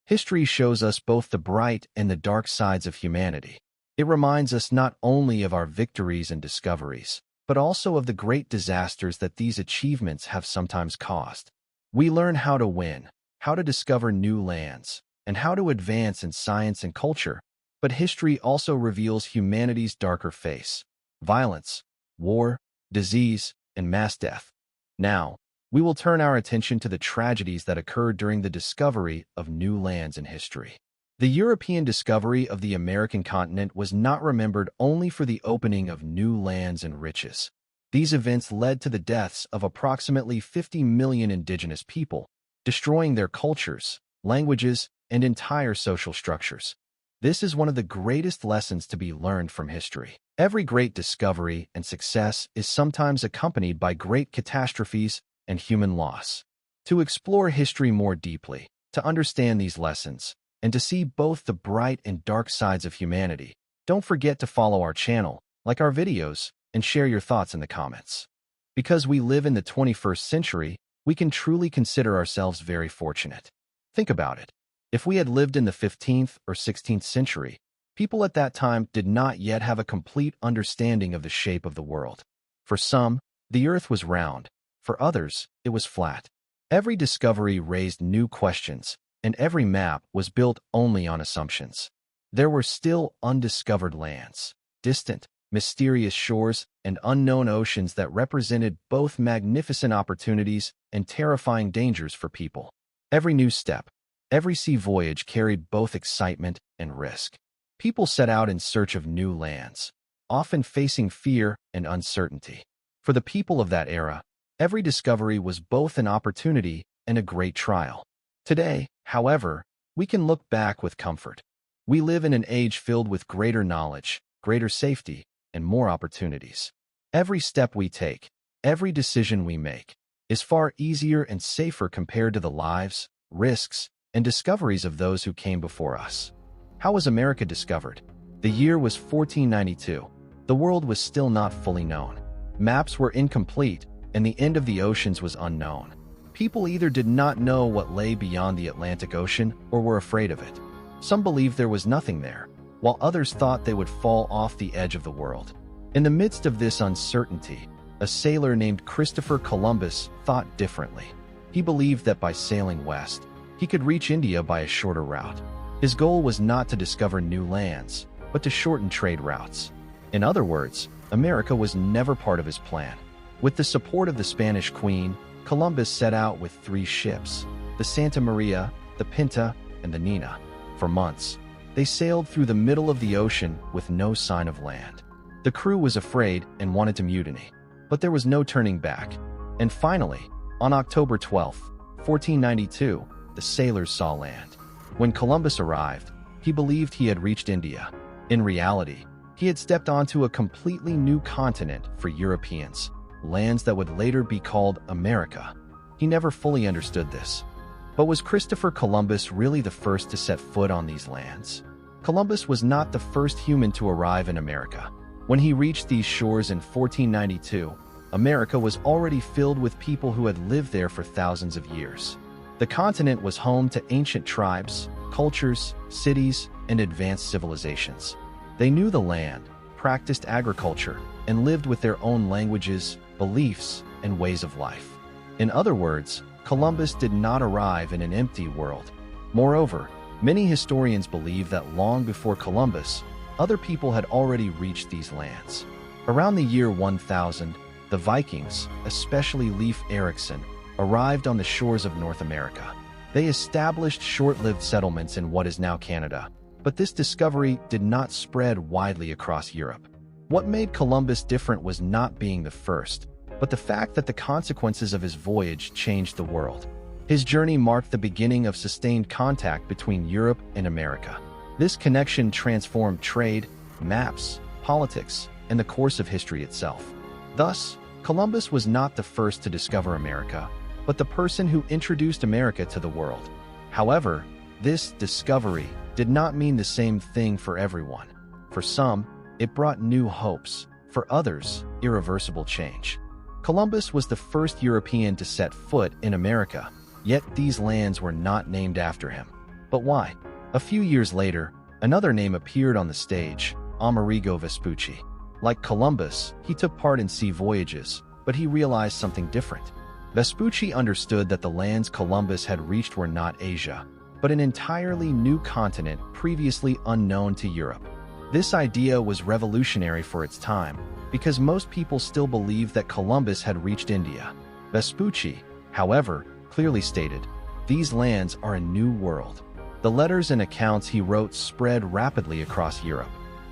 History shows us both the bright and the dark sides of humanity. It reminds us not only of our victories and discoveries, but also of the great disasters that these achievements have sometimes caused. We learn how to win, how to discover new lands, and how to advance in science and culture, but history also reveals humanity's darker face: violence, war, disease, and mass death. Now, we will turn our attention to the tragedies that occurred during the discovery of new lands in history. The European discovery of the American continent was not remembered only for the opening of new lands and riches. These events led to the deaths of approximately 50 million indigenous people, destroying their cultures, languages, and entire social structures. This is one of the greatest lessons to be learned from history. Every great discovery and success is sometimes accompanied by great catastrophes and human loss. To explore history more deeply, to understand these lessons, and to see both the bright and dark sides of humanity, don't forget to follow our channel, like our videos, and share your thoughts in the comments. Because we live in the 21st century, we can truly consider ourselves very fortunate. Think about it. If we had lived in the 15th or 16th century, people at that time did not yet have a complete understanding of the shape of the world. For some, the earth was round. For others, it was flat. Every discovery raised new questions, and every map was built only on assumptions. There were still undiscovered lands, distant, mysterious shores, and unknown oceans that represented both magnificent opportunities and terrifying dangers for people. Every new step, every sea voyage carried both excitement and risk. People set out in search of new lands, often facing fear and uncertainty. For the people of that era, every discovery was both an opportunity and a great trial. Today, however, we can look back with comfort. We live in an age filled with greater knowledge, greater safety, and more opportunities. Every step we take, every decision we make, is far easier and safer compared to the lives, risks, and discoveries of those who came before us. How was America discovered? The year was 1492. The world was still not fully known. Maps were incomplete, and the end of the oceans was unknown. People either did not know what lay beyond the Atlantic Ocean or were afraid of it. Some believed there was nothing there, while others thought they would fall off the edge of the world. In the midst of this uncertainty, a sailor named Christopher Columbus thought differently. He believed that by sailing west, he could reach India by a shorter route. His goal was not to discover new lands, but to shorten trade routes. In other words, America was never part of his plan. With the support of the Spanish Queen, Columbus set out with 3 ships, the Santa Maria, the Pinta, and the Nina. For months, they sailed through the middle of the ocean with no sign of land. The crew was afraid and wanted to mutiny, but there was no turning back. And finally, on October 12, 1492, the sailors saw land. When Columbus arrived, he believed he had reached India. In reality, he had stepped onto a completely new continent for Europeans, lands that would later be called America. He never fully understood this. But was Christopher Columbus really the first to set foot on these lands? Columbus was not the first human to arrive in America. When he reached these shores in 1492, America was already filled with people who had lived there for thousands of years. The continent was home to ancient tribes, cultures, cities, and advanced civilizations. They knew the land, practiced agriculture, and lived with their own languages, beliefs, and ways of life. In other words, Columbus did not arrive in an empty world. Moreover, many historians believe that long before Columbus, other people had already reached these lands. Around the year 1000, the Vikings, especially Leif Erikson, arrived on the shores of North America. They established short-lived settlements in what is now Canada, but this discovery did not spread widely across Europe. What made Columbus different was not being the first, but the fact that the consequences of his voyage changed the world. His journey marked the beginning of sustained contact between Europe and America. This connection transformed trade, maps, politics, and the course of history itself. Thus, Columbus was not the first to discover America, but the person who introduced America to the world. However, this discovery did not mean the same thing for everyone. For some, it brought new hopes. For others, irreversible change. Columbus was the first European to set foot in America, yet these lands were not named after him. But why? A few years later, another name appeared on the stage, Amerigo Vespucci. Like Columbus, he took part in sea voyages, but he realized something different. Vespucci understood that the lands Columbus had reached were not Asia, but an entirely new continent previously unknown to Europe. This idea was revolutionary for its time, because most people still believed that Columbus had reached India. Vespucci, however, clearly stated, "These lands are a new world." The letters and accounts he wrote spread rapidly across Europe.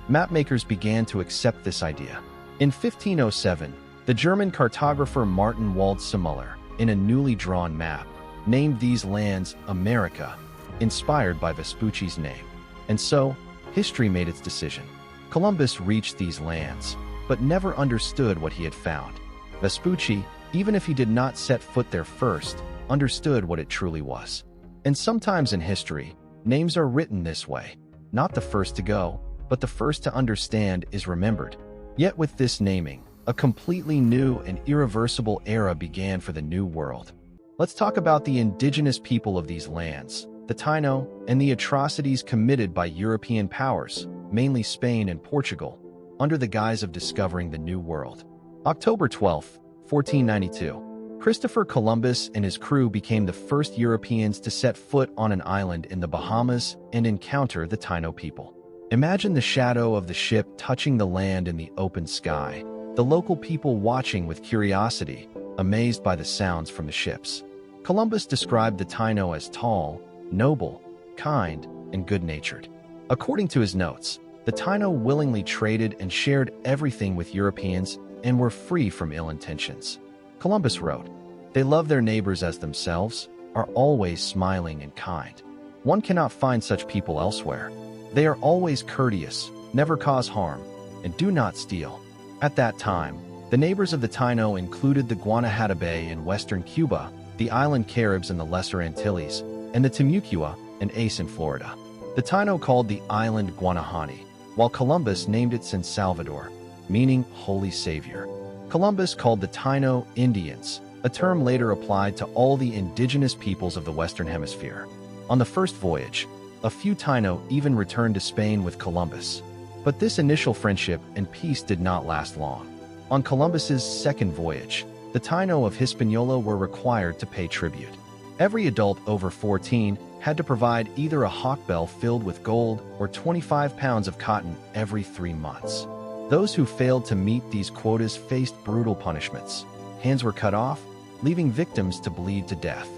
Mapmakers began to accept this idea. In 1507, the German cartographer Martin Waldseemüller, in a newly drawn map, named these lands America, inspired by Vespucci's name. And so, history made its decision. Columbus reached these lands, but never understood what he had found. Vespucci, even if he did not set foot there first, understood what it truly was. And sometimes in history, names are written this way. Not the first to go, but the first to understand is remembered. Yet with this naming, a completely new and irreversible era began for the New World. Let's talk about the indigenous people of these lands, the Taíno, and the atrocities committed by European powers, mainly Spain and Portugal, under the guise of discovering the New World. October 12, 1492. Christopher Columbus and his crew became the first Europeans to set foot on an island in the Bahamas and encounter the Taíno people. Imagine the shadow of the ship touching the land in the open sky, the local people watching with curiosity, amazed by the sounds from the ships. Columbus described the Taíno as tall, noble, kind, and good-natured. According to his notes, the Taíno willingly traded and shared everything with Europeans and were free from ill intentions. Columbus wrote, "They love their neighbors as themselves, are always smiling and kind. One cannot find such people elsewhere. They are always courteous, never cause harm, and do not steal." At that time, the neighbors of the Taíno included the Guanahatabe in western Cuba, the island Caribs in the Lesser Antilles, and the Timucua and Ace in Florida. The Taíno called the island Guanahani, while Columbus named it San Salvador, meaning Holy Savior. Columbus called the Taíno Indians, a term later applied to all the indigenous peoples of the Western Hemisphere. On the first voyage, a few Taíno even returned to Spain with Columbus. But this initial friendship and peace did not last long. On Columbus's second voyage, the Taíno of Hispaniola were required to pay tribute. Every adult over 14 had to provide either a hawkbell filled with gold or 25 pounds of cotton every 3 months. Those who failed to meet these quotas faced brutal punishments. Hands were cut off, leaving victims to bleed to death.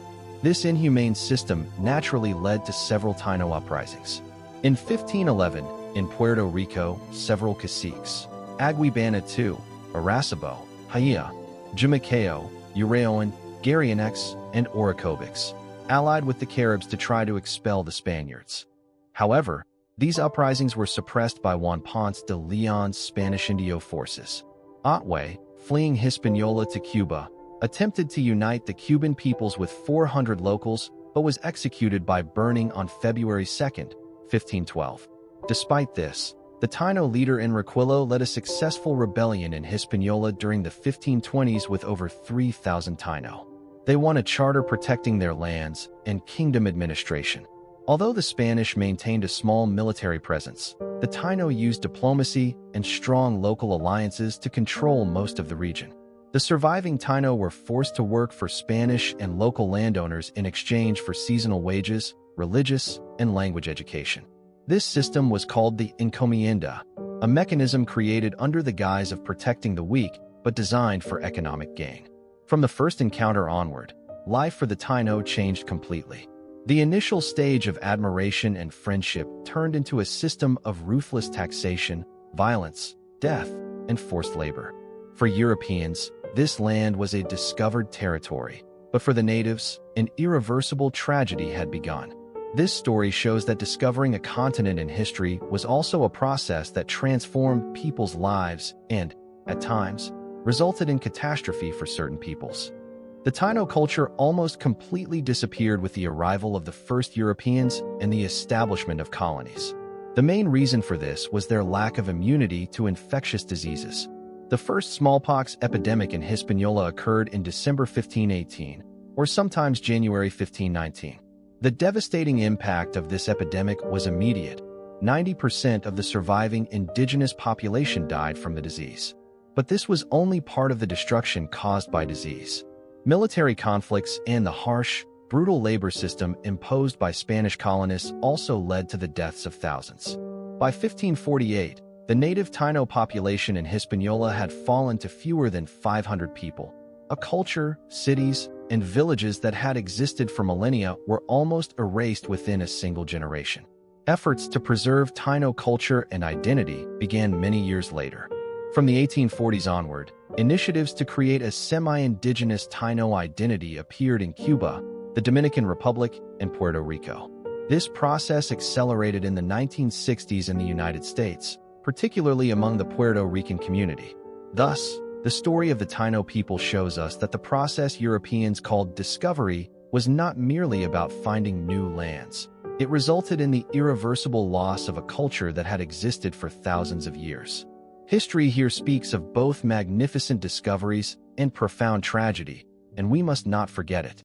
This inhumane system naturally led to several Taíno uprisings. In 1511, in Puerto Rico, several caciques, Aguibana II, Arecibo, Haya, Jumacao, Uraoan, Garionex, and Orocobics, allied with the Caribs to try to expel the Spaniards. However, these uprisings were suppressed by Juan Ponce de Leon's Spanish Indio forces. Otway, fleeing Hispaniola to Cuba, attempted to unite the Cuban peoples with 400 locals, but was executed by burning on February 2, 1512. Despite this, the Taíno leader Enriquillo led a successful rebellion in Hispaniola during the 1520s with over 3,000 Taíno. They won a charter protecting their lands and kingdom administration. Although the Spanish maintained a small military presence, the Taíno used diplomacy and strong local alliances to control most of the region. The surviving Taíno were forced to work for Spanish and local landowners in exchange for seasonal wages, religious, and language education. This system was called the encomienda, a mechanism created under the guise of protecting the weak but designed for economic gain. From the first encounter onward, life for the Taíno changed completely. The initial stage of admiration and friendship turned into a system of ruthless taxation, violence, death, and forced labor. For Europeans, this land was a discovered territory, but for the natives, an irreversible tragedy had begun. This story shows that discovering a continent in history was also a process that transformed people's lives and, at times, resulted in catastrophe for certain peoples. The Taíno culture almost completely disappeared with the arrival of the first Europeans and the establishment of colonies. The main reason for this was their lack of immunity to infectious diseases. The first smallpox epidemic in Hispaniola occurred in December 1518, or sometimes January 1519. The devastating impact of this epidemic was immediate. 90% of the surviving indigenous population died from the disease. But this was only part of the destruction caused by disease. Military conflicts and the harsh, brutal labor system imposed by Spanish colonists also led to the deaths of thousands. By 1548, the native Taíno population in Hispaniola had fallen to fewer than 500 people. A culture, cities, and villages that had existed for millennia were almost erased within a single generation. Efforts to preserve Taíno culture and identity began many years later. From the 1840s onward, initiatives to create a semi-indigenous Taíno identity appeared in Cuba, the Dominican Republic, and Puerto Rico. This process accelerated in the 1960s in the United States, particularly among the Puerto Rican community. Thus, the story of the Taíno people shows us that the process Europeans called discovery was not merely about finding new lands. It resulted in the irreversible loss of a culture that had existed for thousands of years. History here speaks of both magnificent discoveries and profound tragedy, and we must not forget it.